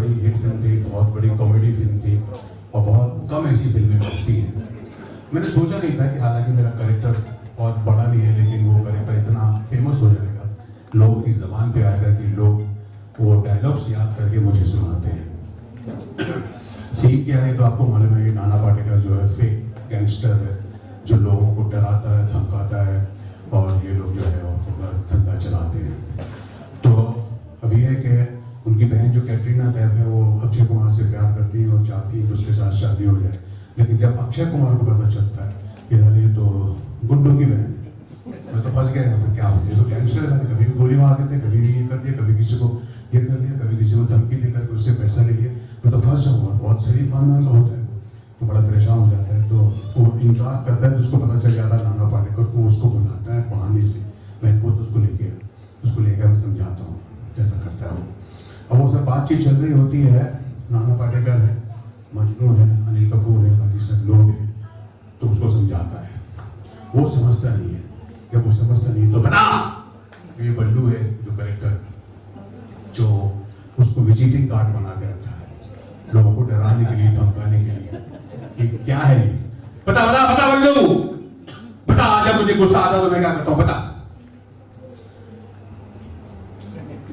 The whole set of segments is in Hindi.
बड़ी हिट फिल्म थी, बहुत बड़ी कॉमेडी फिल्म थी और बहुत कम ऐसी फिल्में बनती हैं। मैंने सोचा नहीं था कि हालांकि मेरा कैरेक्टर बहुत बड़ा नहीं है, लेकिन वो कैरेक्टर इतना फेमस हो जाएगा, लोगों की ज़बान पे आएगा कि लोग वो डायलॉग्स याद करके मुझे सुनाते हैं। सीन क्या है तो आपको मालूम है कि नाना पाटेकर जो है फेक गैंगस्टर है, जो लोगों को डराता है, धमकाता है और ये लोग जो है वो धंधा चलाते हैं। तो अभी है कि उनकी बहन जो कैटरीना कैफ है वो अक्षय कुमार से प्यार करती है और चाहती है कि उसके साथ शादी हो जाए, लेकिन जब अक्षय कुमार को पता चलता है कि यार ये तो गुंडों की बहन है, मैं तो फंस गया यहाँ पर, क्या होती है तो गैंगस्टर है, कभी भी गोली मार देते हैं, कभी भी ये कर दिया, कभी किसी को ये कर लिया, कभी किसी को धमकी देकर उससे पैसा ले लिया, मैं तो फंस जाऊँगा। बहुत शरीफ खानदान का होता है तो बड़ा परेशान हो जाता है, तो वो इनकार करता है, जिसको पता चल जाता है नाना पाटेकर को, उसको बुलाता है बहाने से, मैं खुद उसको लेके मैं समझाता हूँ कैसा करता है वो। अब वो सब बातचीत चल रही होती है, नाना पाटेकर है, मजनू है, अनिल कपूर है, बाकी सब लोग हैं, तो उसको समझाता है, वो समझता नहीं है। जब वो समझता नहीं तो बता, ये बल्लू है जो कैरेक्टर, जो उसको विजिटिंग कार्ड बना के रखा है लोगों को डराने के लिए, धमकाने के लिए। ये क्या है ये? बता बता बता बल्लू, बता। जब मुझे गुस्सा आता तो मैं क्या करता हूँ, बता।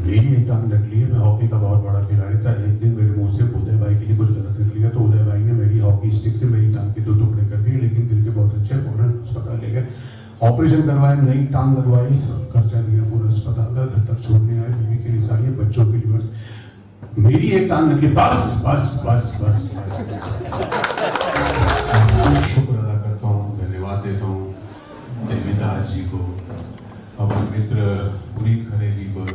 मेरी एक टांग निकली है, मैं हॉकी का बहुत बड़ा खिलाड़ी था। एक दिन मेरे मुंह से उदय भाई के लिए कुछ गलत निकल गया, तो उदय भाई ने मेरी हॉकी स्टिक से मेरी टांग के 2 टुकड़े कर दिए, लेकिन दिल के बहुत अच्छे, फौरन अस्पताल ले गए, ऑपरेशन करवाया, नई टांग लगवाई, खर्चा लिया पूरा अस्पताल का, घर तक छोड़ने आए, बीवी के लिए साड़ियाँ, बच्चों के लिए। मेरी एक टांग निकली, बस बस बस बस शुक्र अदा करता हूँ, धन्यवाद देता हूँ देवीदास जी को, अपने मित्र पुनीत खरे जी को,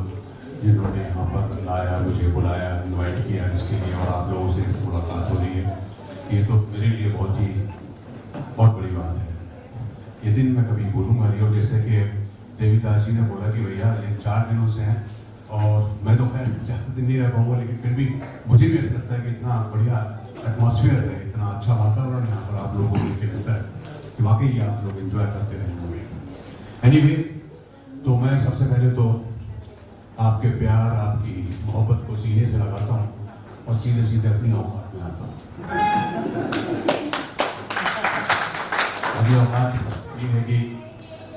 जिन्होंने यहाँ पर लाया, मुझे बुलाया, इनवाइट किया इसके लिए, और आप लोगों से इस मुलाकात हो रही है, ये तो मेरे लिए बहुत बड़ी बात है। ये दिन मैं कभी भूलूंगा नहीं। और जैसे कि देवीदास जी ने बोला कि भैया ये 4 दिनों से हैं, और मैं तो खैर 4 दिन नहीं रह पाऊंगा, लेकिन फिर भी मुझे भी ऐसा लगता है कि इतना बढ़िया एटमॉस्फेयर है, इतना अच्छा वातावरण यहाँ पर आप लोगों को मिलकर लगता है कि वाकई आप लोग एंजॉय करते रहेंगे। एनीवे, तो मैं सबसे पहले तो आपके प्यार, आपकी मोहब्बत को सीने से लगाता हूँ और सीधे सीधे अपनी औकात में आता हूँ। अभी औकात ये है कि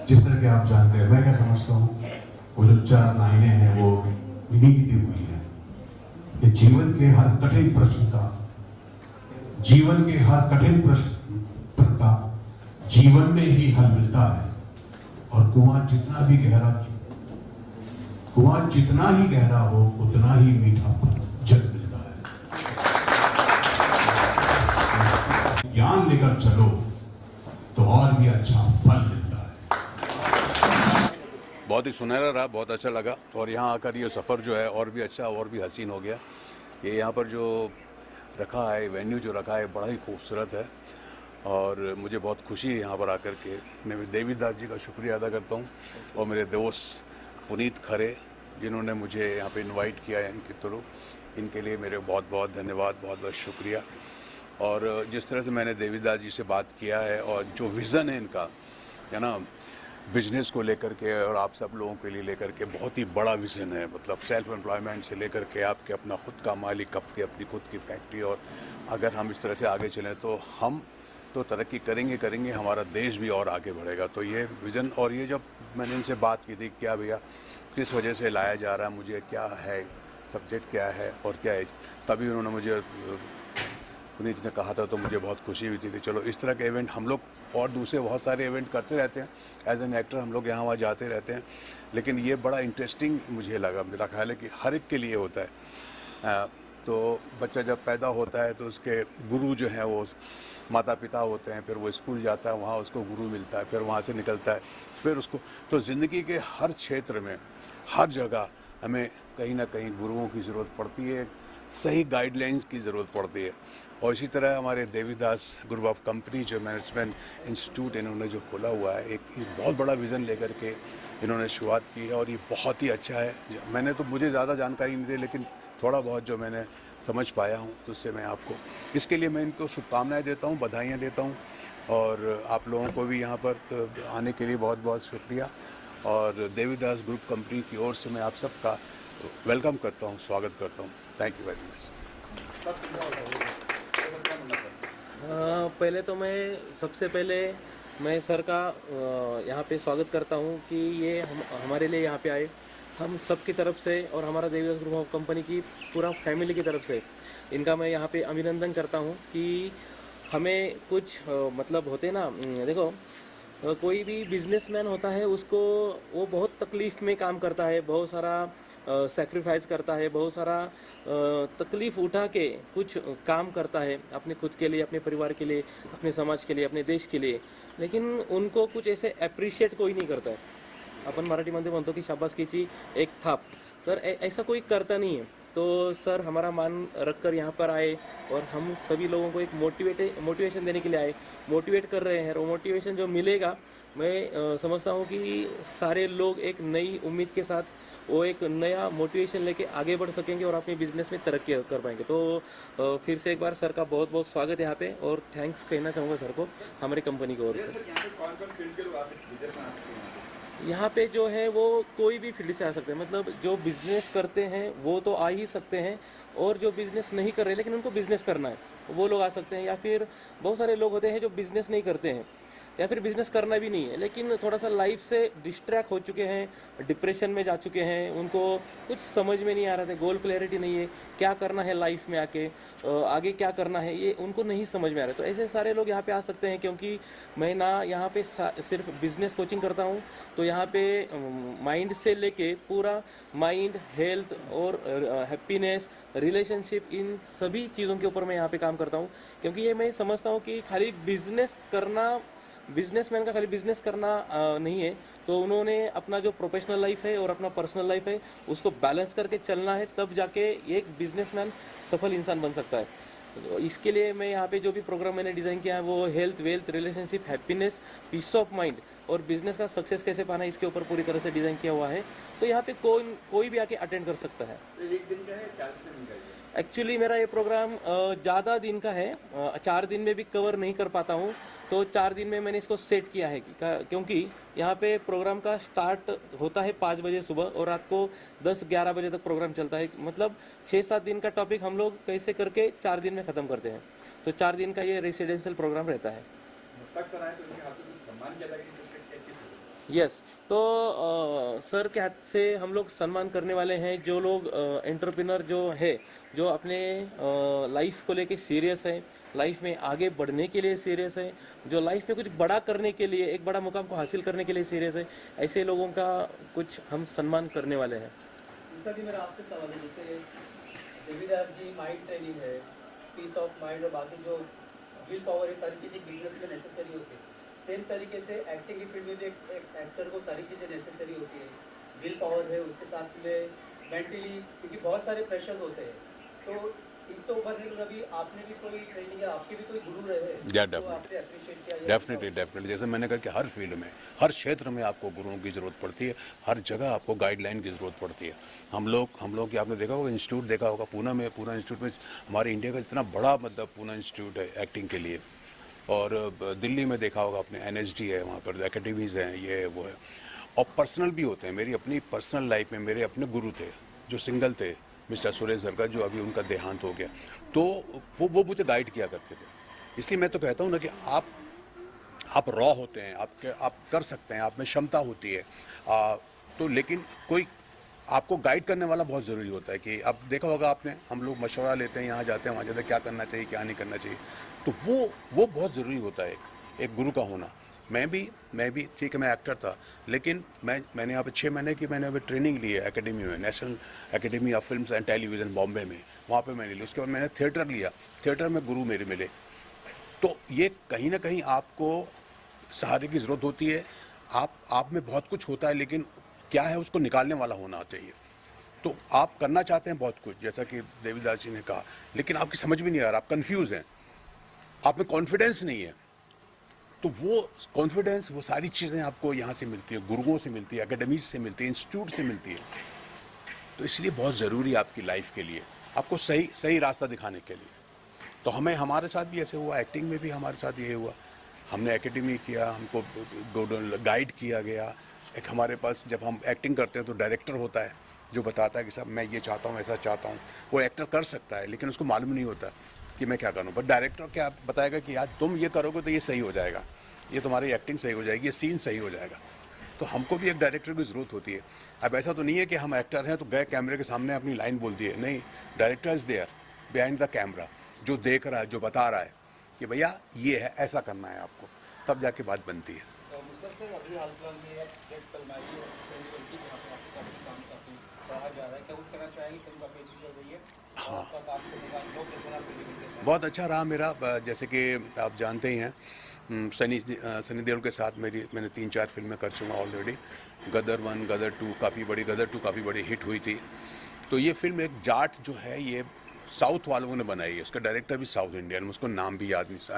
जिस तरह के आप जानते हैं, मैं क्या समझता हूँ, वो जो 4 लाइनें हैं वो इन्हीं की दी हुई है कि जीवन के हर कठिन प्रश्न का जीवन में ही हल मिलता है, और कुआं जितना ही गहरा हो उतना ही मीठा जल मिलता है। ज्ञान लेकर चलो तो और भी अच्छा फल मिलता है। बहुत ही सुनहरा रहा, बहुत अच्छा लगा, और यहाँ आकर ये सफ़र जो है और भी अच्छा और भी हसीन हो गया। ये यहाँ पर जो रखा है, वेन्यू जो रखा है, बड़ा ही खूबसूरत है, और मुझे बहुत खुशी है यहाँ पर आकर के। मैं देवीदास जी का शुक्रिया अदा करता हूँ, और मेरे दोस्त पुनीत खरे जिन्होंने मुझे यहाँ पे इनवाइट किया है इनके थ्रू, इनके लिए मेरे बहुत बहुत धन्यवाद, बहुत बहुत शुक्रिया। और जिस तरह से मैंने देवीदास जी से बात किया है, और जो विज़न है इनका, है ना, बिजनेस को लेकर के और आप सब लोगों के लिए लेकर के, बहुत ही बड़ा विज़न है। मतलब सेल्फ एम्प्लॉयमेंट से लेकर के आपके अपना खुद का मालिक, अपनी खुद की फैक्ट्री, और अगर हम इस तरह से आगे चलें तो हम तो तरक्की करेंगे, हमारा देश भी और आगे बढ़ेगा। तो ये विज़न, और ये जब मैंने इनसे बात की थी, क्या भैया किस वजह से लाया जा रहा है, मुझे क्या है, सब्जेक्ट क्या है और क्या है, तभी उन्होंने मुझे, पुनीत ने कहा था, तो मुझे बहुत खुशी हुई थी कि चलो इस तरह के इवेंट हम लोग और दूसरे बहुत सारे इवेंट करते रहते हैं। एज एन एक्टर हम लोग यहाँ वहाँ जाते रहते हैं, लेकिन ये बड़ा इंटरेस्टिंग मुझे लगा। मेरा ख्याल है कि हर एक के लिए होता है। तो बच्चा जब पैदा होता है तो उसके गुरु जो हैं वो माता पिता होते हैं, फिर वो स्कूल जाता है, वहाँ उसको गुरु मिलता है, फिर वहाँ से निकलता है, फिर उसको, तो ज़िंदगी के हर क्षेत्र में, हर जगह हमें कहीं ना कहीं गुरुओं की ज़रूरत पड़ती है, सही गाइडलाइंस की ज़रूरत पड़ती है। और इसी तरह हमारे देवीदास ग्रुप ऑफ कंपनी जो मैनेजमेंट इंस्टीट्यूट इन्होंने जो खोला हुआ है, एक बहुत बड़ा विज़न लेकर के इन्होंने शुरुआत की है, और ये बहुत ही अच्छा है। मैंने तो, मुझे ज़्यादा जानकारी नहीं दी, लेकिन थोड़ा बहुत जो मैंने समझ पाया हूँ, तो उससे मैं आपको, इसके लिए मैं इनको शुभकामनाएं देता हूँ, बधाइयाँ देता हूँ, और आप लोगों को भी यहाँ पर आने के लिए बहुत बहुत शुक्रिया। और देवीदास ग्रुप कंपनी की ओर से मैं आप सबका वेलकम करता हूँ, स्वागत करता हूँ। Thank you very much. पहले तो सबसे पहले मैं सर का यहाँ पे स्वागत करता हूँ कि ये हमारे लिए यहाँ पे आए। हम सब की तरफ से और हमारा देवीदास ग्रुप ऑफ कंपनी की पूरा फैमिली की तरफ से इनका मैं यहाँ पे अभिनंदन करता हूँ कि हमें कुछ मतलब होते ना, देखो कोई भी बिजनेसमैन होता है उसको वो बहुत तकलीफ़ में काम करता है, बहुत सारा सेक्रीफाइस करता है, बहुत सारा तकलीफ़ उठा के कुछ काम करता है अपने खुद के लिए, अपने परिवार के लिए, अपने समाज के लिए, अपने देश के लिए, लेकिन उनको कुछ ऐसे अप्रिशिएट कोई नहीं करता है। अपन मराठीमध्ये म्हणतो की शाबासकीची एक थाप, तर ऐसा कोई करता नहीं है। तो सर हमारा मान रखकर यहाँ पर आए और हम सभी लोगों को एक मोटिवेशन देने के लिए आए, मोटिवेट कर रहे हैं। और मोटिवेशन जो मिलेगा, मैं समझता हूँ कि सारे लोग एक नई उम्मीद के साथ वो एक नया मोटिवेशन लेके आगे बढ़ सकेंगे और अपने बिजनेस में तरक्की कर पाएंगे। तो फिर से एक बार सर का बहुत बहुत स्वागत है यहाँ पे और थैंक्स कहना चाहूँगा सर को हमारी कंपनी की ओर से। यहाँ पे जो है वो कोई भी फील्ड से आ सकते हैं, मतलब जो बिज़नेस करते हैं वो तो आ ही सकते हैं, और जो बिज़नेस नहीं कर रहे लेकिन उनको बिज़नेस करना है वो लोग आ सकते हैं। या फिर बहुत सारे लोग होते हैं जो बिज़नेस नहीं करते हैं या फिर बिज़नेस करना भी नहीं है, लेकिन थोड़ा सा लाइफ से डिस्ट्रैक्ट हो चुके हैं, डिप्रेशन में जा चुके हैं, उनको कुछ समझ में नहीं आ रहा था, गोल क्लैरिटी नहीं है, क्या करना है लाइफ में आगे क्या करना है ये उनको नहीं समझ में आ रहा है। तो ऐसे सारे लोग यहाँ पे आ सकते हैं, क्योंकि मैं ना यहाँ पे सिर्फ बिजनेस कोचिंग करता हूँ, तो यहाँ पे माइंड से लेके पूरा माइंड, हेल्थ और हैप्पीनेस, रिलेशनशिप, इन सभी चीज़ों के ऊपर मैं यहाँ पे काम करता हूँ। क्योंकि ये मैं समझता हूँ कि खाली बिजनेसमैन का खाली बिजनेस करना नहीं है, तो उन्होंने अपना जो प्रोफेशनल लाइफ है और अपना पर्सनल लाइफ है उसको बैलेंस करके चलना है, तब जाके एक बिजनेसमैन सफल इंसान बन सकता है। तो इसके लिए मैं यहाँ पे जो भी प्रोग्राम मैंने डिज़ाइन किया है वो health, wealth, relationship, happiness, peace of mind और बिजनेस का सक्सेस कैसे पाना है इसके ऊपर पूरी तरह से डिज़ाइन किया हुआ है। तो यहाँ पे कोई भी आके अटेंड कर सकता है। एक दिन का है, 4 दिन का है? एक्चुअली मेरा ये प्रोग्राम ज़्यादा दिन का है, 4 दिन में भी कवर नहीं कर पाता हूँ, तो 4 दिन में मैंने इसको सेट किया है क्योंकि यहाँ पे प्रोग्राम का स्टार्ट होता है 5 बजे सुबह और रात को 10-11 बजे तक प्रोग्राम चलता है। मतलब 6-7 दिन का टॉपिक हम लोग कैसे करके 4 दिन में ख़त्म करते हैं। तो 4 दिन का ये रेसिडेंशियल प्रोग्राम रहता है। मुश्ताक सर आए तो उनके हाथ से कुछ सम्मान किया जाएगा? यस, तो सर के हाथ से हम लोग सम्मान करने वाले हैं जो लोग एंटरप्रेन्योर जो है, जो अपने लाइफ को लेके सीरियस है, लाइफ में आगे बढ़ने के लिए सीरियस है, जो लाइफ में कुछ बड़ा करने के लिए, एक बड़ा मुकाम को हासिल करने के लिए सीरियस है, ऐसे लोगों का कुछ हम सम्मान करने वाले हैं। दूसरा भी मेरा आपसे सवाल है, जैसे देवीदास जी माइंड ट्रेनिंग है, पीस ऑफ माइंड और बाकी जो विल पावर, ये सारी चीज़ें बिजनेस में नेसेसरी होती है। सेम तरीके से एक्टिंग की फील्ड में भी एक एक्टर को सारी चीज़ें नेसेसरी होती है, विल पावर है, उसके साथ में मेंटली, क्योंकि बहुत सारे प्रेशर्स होते हैं। तो इससे उभरने के लिए अभी आपने भी कोई ट्रेनिंग या आपके भी कोई गुरु रहे तो आपसे अप्रिशिएट किया? डेफिनेटली जैसे मैंने कहा कि हर फील्ड में, हर क्षेत्र में आपको गुरुओं की ज़रूरत पड़ती है, हर जगह आपको गाइडलाइन की ज़रूरत पड़ती है। हम लोग की आपने देखा होगा, इंस्टीट्यूट देखा होगा पूना इंस्टीट्यूट में, हमारे इंडिया का इतना बड़ा मतलब पूना इंस्टीट्यूट है एक्टिंग के लिए, और दिल्ली में देखा होगा आपने NSD है, वहाँ पर एकेडमीज़ हैं, ये है वो है, और पर्सनल भी होते हैं। मेरी अपनी पर्सनल लाइफ में मेरे अपने गुरु थे जो सिंगल थे, मिस्टर सुरेश सरकार, जो अभी उनका देहांत हो गया, तो वो मुझे गाइड किया करते थे। इसलिए मैं तो कहता हूँ ना कि आप रॉ होते हैं, आप कर सकते हैं, आप में क्षमता होती है, तो लेकिन कोई आपको गाइड करने वाला बहुत ज़रूरी होता है। कि अब देखा होगा आपने, हम लोग मशवरा लेते हैं, यहाँ जाते हैं वहाँ जाते हैं, क्या करना चाहिए क्या नहीं करना चाहिए, तो वो बहुत ज़रूरी होता है एक गुरु का होना। मैं भी ठीक है, मैं एक्टर था, लेकिन मैंने यहाँ पे 6 महीने की मैंने अभी ट्रेनिंग ली है एकेडमी में, national academy of films and television Bombay में, वहाँ पे मैंने ली। उसके बाद मैंने थिएटर लिया, थिएटर में गुरु मेरे मिले। तो ये कहीं ना कहीं आपको सहारे की ज़रूरत होती है। आप में बहुत कुछ होता है, लेकिन क्या है उसको निकालने वाला होना चाहिए। तो आप करना चाहते हैं बहुत कुछ, जैसा कि देवीदास जी ने कहा, लेकिन आपकी समझ में नहीं आ रहा, आप कंफ्यूज हैं, आप में कॉन्फिडेंस नहीं है, तो वो कॉन्फिडेंस, वो सारी चीज़ें आपको यहाँ से मिलती है, गुरुओं से मिलती है, एकेडमीज से मिलती है, इंस्टीट्यूट से मिलती है। तो इसलिए बहुत ज़रूरी है आपकी लाइफ के लिए, आपको सही रास्ता दिखाने के लिए। तो हमारे साथ भी ऐसे हुआ, एक्टिंग में भी हमारे साथ ये हुआ, हमने एकेडमी किया, हमको गाइड किया गया। एक हमारे पास जब हम एक्टिंग करते हैं तो डायरेक्टर होता है, जो बताता है कि साहब मैं ये चाहता हूँ, ऐसा चाहता हूँ। वो एक्टर कर सकता है, लेकिन उसको मालूम नहीं होता कि मैं क्या करूँ। बट डायरेक्टर क्या बताएगा कि यार तुम ये करोगे तो ये सही हो जाएगा, ये तुम्हारी एक्टिंग सही हो जाएगी, ये सीन सही हो जाएगा। तो हमको भी एक डायरेक्टर की ज़रूरत होती है। अब ऐसा तो नहीं है कि हम एक्टर हैं तो गए कैमरे के सामने अपनी लाइन बोल दिए, नहीं, director is there behind the camera, जो देख रहा है, जो बता रहा है कि भैया ये है, ऐसा करना है आपको, तब जाके बात बनती है। मुस्तफ़ सर, अभी हाल फिलहाल में एक फिल्म आई है सनी देओल की, जहाँ पर आपका काफ़ी काम काफ़ी बढ़ा जा रहा है, क्या कुछ कहना चाहेंगे? फिल्म काफ़ी अच्छी चल रही है, और आपका काम करने का अनुभव कैसा रहा सनी देओल के साथ? बहुत अच्छा रहा मेरा। जैसे कि आप जानते ही हैं, सनी देओल के साथ मैंने 3-4 फिल्में कर चुका ऑलरेडी। गदर 1, गदर 2 काफ़ी बड़ी हिट हुई थी। तो ये फिल्म एक जाट जो है, ये साउथ वालों ने बनाई है, उसका डायरेक्टर भी साउथ इंडियन, उसको नाम भी याद नहीं, आई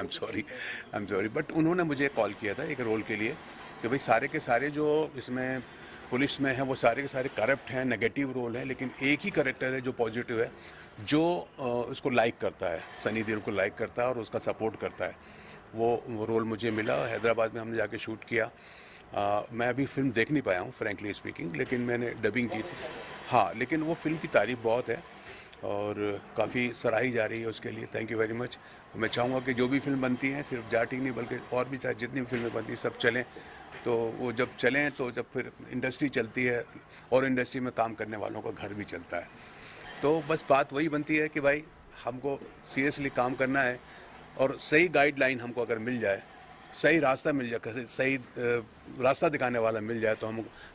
एम सॉरी, बट उन्होंने मुझे कॉल किया था एक रोल के लिए कि भाई सारे के सारे जो इसमें पुलिस में हैं वो सारे के सारे करप्ट हैं, नेगेटिव रोल हैं, लेकिन एक ही कैरेक्टर है जो पॉजिटिव है, जो उसको लाइक करता है, सनी देओल को लाइक करता है और उसका सपोर्ट करता है। वो रोल मुझे मिला, हैदराबाद में हमने जाके शूट किया। मैं अभी फिल्म देख नहीं पाया हूँ फ्रैंकली स्पीकिंग, लेकिन मैंने डबिंग की थी। हाँ, लेकिन वो फिल्म की तारीफ बहुत है और काफ़ी सराही जा रही है उसके लिए। Thank you very much. मैं चाहूँगा कि जो भी फिल्म बनती हैं, सिर्फ जाट ही नहीं बल्कि और भी शायद जितनी भी फिल्में बनती हैं सब चलें। तो वो जब चलें तो जब फिर इंडस्ट्री चलती है और इंडस्ट्री में काम करने वालों का घर भी चलता है। तो बस बात वही बनती है कि भाई हमको सीरियसली काम करना है और सही गाइडलाइन हमको अगर मिल जाए, सही रास्ता मिल जाए, सही रास्ता दिखाने वाला मिल जाए, तो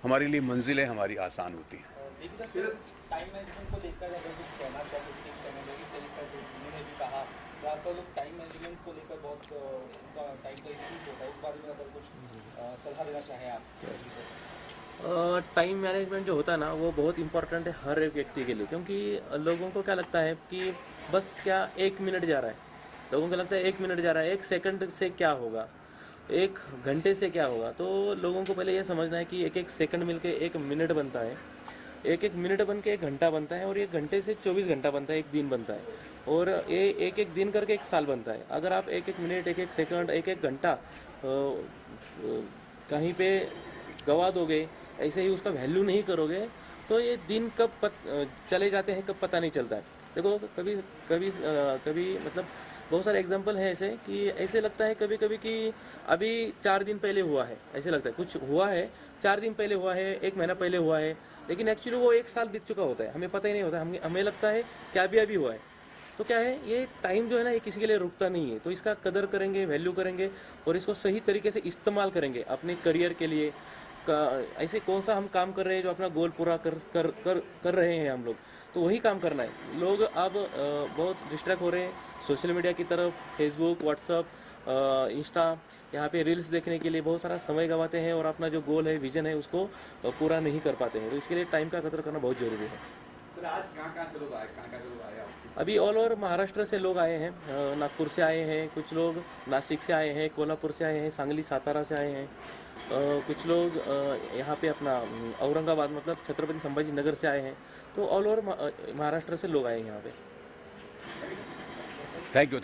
हमारे लिए मंजिलें हमारी आसान होती हैं। टाइम मैनेजमेंट को लेकर अगर कुछ कहना चाहे कुछ टिप्स हैं, जैसे कई सारे उन्होंने भी कहा ज़्यादातर लोग टाइम मैनेजमेंट को लेकर बहुत उनका टाइम का इश्यूज होता है, उस बारे में अगर कुछ सलाह देना चाहें आप? टाइम मैनेजमेंट जो होता है ना, वो बहुत इंपॉर्टेंट है हर एक व्यक्ति के लिए, क्योंकि लोगों को क्या लगता है कि बस क्या 1 मिनट जा रहा है, लोगों को लगता है 1 मिनट जा रहा है, 1 सेकंड से क्या होगा, 1 घंटे से क्या होगा। तो लोगों को पहले ये समझना है कि 1-1 सेकंड मिलके 1 मिनट बनता है, 1-1 मिनट बन के 1 घंटा बनता है, और 1 घंटे से 24 घंटा बनता है, 1 दिन बनता है, और ये 1-1 दिन करके 1 साल बनता है। अगर आप 1-1 मिनट, 1-1 सेकंड, 1-1 घंटा कहीं पे गवा दोगे, ऐसे ही उसका वैल्यू नहीं करोगे, तो ये दिन कब चले जाते हैं कब पता नहीं चलता है। देखो कभी मतलब बहुत सारे एग्जांपल हैं ऐसे कि ऐसे लगता है कभी कभी कि अभी 4 दिन पहले हुआ है, ऐसे लगता है कुछ हुआ है 4 दिन पहले हुआ है, 1 महीना पहले हुआ है, लेकिन एक्चुअली वो 1 साल बीत चुका होता है, हमें पता ही नहीं होता, हमें लगता है कि अभी हुआ है। तो क्या है, ये टाइम जो है ना, ये किसी के लिए रुकता नहीं है। तो इसका कदर करेंगे, वैल्यू करेंगे और इसको सही तरीके से इस्तेमाल करेंगे अपने करियर के लिए। ऐसे कौन सा हम काम कर रहे हैं जो अपना गोल पूरा कर रहे हैं हम लोग, तो वही काम करना है। लोग अब बहुत डिस्ट्रैक्ट हो रहे हैं सोशल मीडिया की तरफ, फेसबुक, व्हाट्सअप, इंस्टा, यहाँ पे रील्स देखने के लिए बहुत सारा समय गंवाते हैं और अपना जो गोल है, विजन है, उसको पूरा नहीं कर पाते हैं। तो इसके लिए टाइम का कदर करना बहुत ज़रूरी है। फिर आज कहाँ से लोग आए, कहाँ लोग आए आप? अभी ऑल ओवर महाराष्ट्र से लोग आए हैं, नागपुर से आए हैं, कुछ लोग नासिक से आए हैं, कोल्हापुर से आए हैं, सांगली सातारा से आए हैं, कुछ लोग यहाँ पे अपना औरंगाबाद मतलब छत्रपति संभाजी नगर से आए हैं। तो ऑल ओवर महाराष्ट्र से लोग आए हैं यहाँ पे। Thank you.